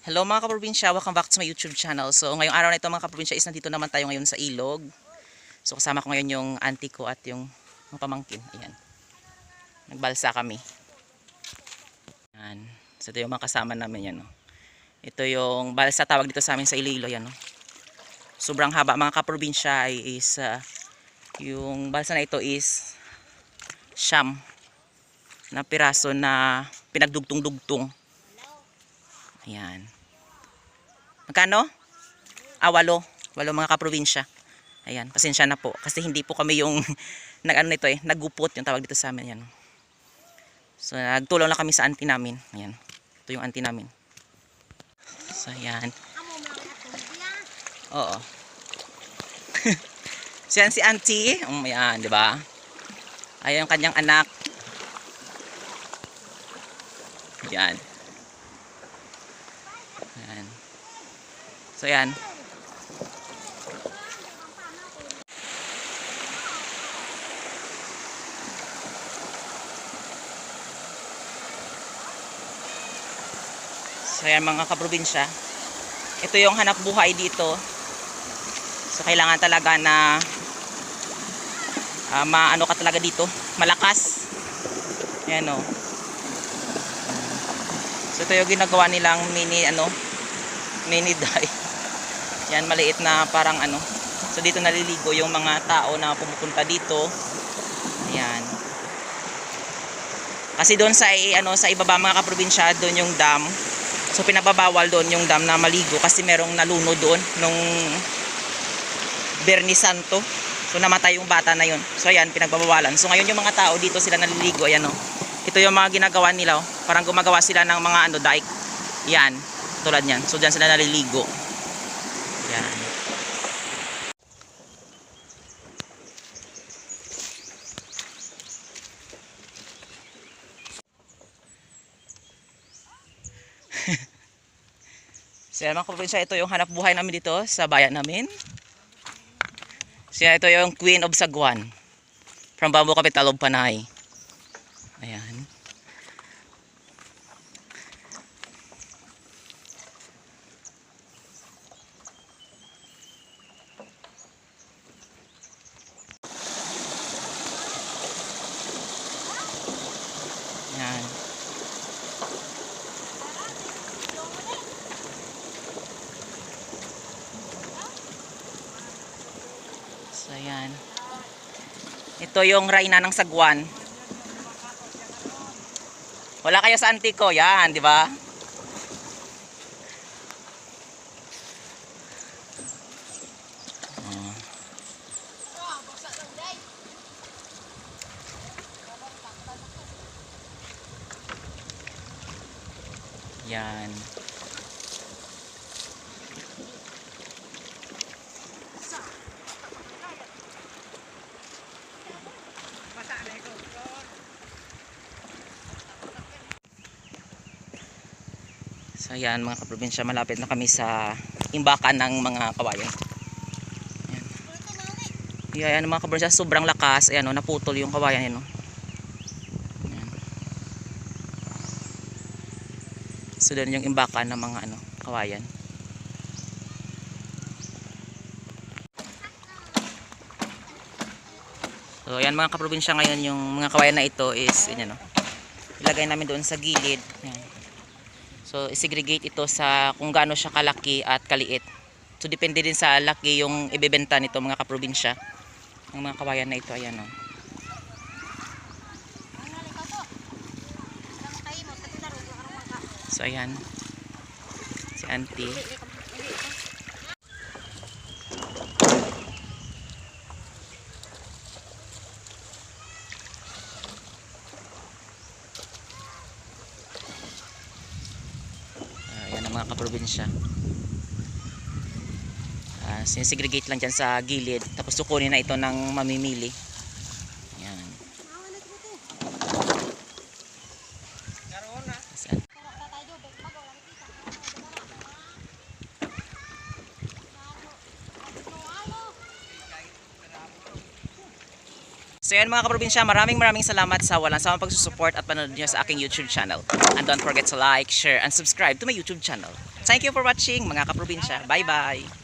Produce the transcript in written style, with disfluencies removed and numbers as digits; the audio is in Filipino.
Hello mga kaprobinsya, welcome back to my YouTube channel. So ngayong araw na ito mga kaprobinsya is nandito naman tayo ngayon sa ilog. So kasama ko ngayon yung auntie ko at yung mga pamangkin. Ayan. Nagbalsa kami. Ayan. So ito yung mga kasama namin yan. No? Ito yung balsa tawag dito sa amin sa Iloilo. Yan, no? Sobrang haba mga kaprobinsya is yung balsa na ito is siyam na piraso na pinagdugtong-dugtong. Ayan. Magkano? Walo. Walo mga kaprobinsya. Ayan, pasensya na po. Kasi hindi po kami yung nag-ano nito naggupot yung tawag dito sa amin. Ayan. So, nagtulong lang kami sa auntie namin. Ayan. Ito yung auntie namin. So, ayan. Oo. Siyan si auntie. Ayan, di ba? Ayan yung kanyang anak. Ayan. Ayan. So, ayan. So, ayan mga kaprobinsya. Ito yung hanap buhay dito. So, kailangan talaga na maano ka talaga dito. Malakas. Ayan o. So, ito yung ginagawa nilang mini dye. Yan, maliit na parang ano. So, dito naliligo yung mga tao na pumupunta dito. Ayan. Kasi doon sa sa ibaba mga kaprobinsya, doon yung dam. So, pinababawal doon yung dam na maligo kasi merong naluno doon nung Bernie Santo. So, namatay yung bata na yun. So, ayan, pinagbabawalan. So, ngayon yung mga tao dito sila naliligo. Ayan, oh. Ito yung mga ginagawa nila. Oh. Parang gumagawa sila ng mga dike. Yan. Tulad yan. So, dyan sila naliligo. Yan. So, mga kaprobinsya, ito yung hanap buhay namin dito sa bayan namin. So, ito yung Queen of Saguan. From Bambo Capital of Panay. Ayan. Ayan. So, ayan. Ito yung Reyna ng Saguan. Wala kayo sa auntie ko. Yan, di ba? Yan. So ayan mga kaprobinsya, malapit na kami sa imbakan ng mga kawayan. Ayan. Ayan mga kaprobinsya, sobrang lakas. Ayan o, naputol yung kawayan. Ayan, o. Ayan. So doon yung imbakan ng mga kawayan. So ayan mga kaprobinsya, ngayon yung mga kawayan na ito is ilagay namin doon sa gilid. Ayan. So, segregate ito sa kung gaano siya kalaki at kaliit. So, depende din sa laki yung ibebenta nito mga kaprobinsya. Ang mga kawayan na ito, ayan o. So, ayan. Si auntie. Ayan ang mga kaprobinsya. Sinesegregate lang dyan sa gilid. Tapos sukunin na ito ng mamimili. Ayan. So yan mga kaprobinsya, maraming salamat sa walang sawang pagsusupport at panonood nyo sa aking YouTube channel. And don't forget to like, share, and subscribe to my YouTube channel. Thank you for watching mga kaprobinsya. Bye bye!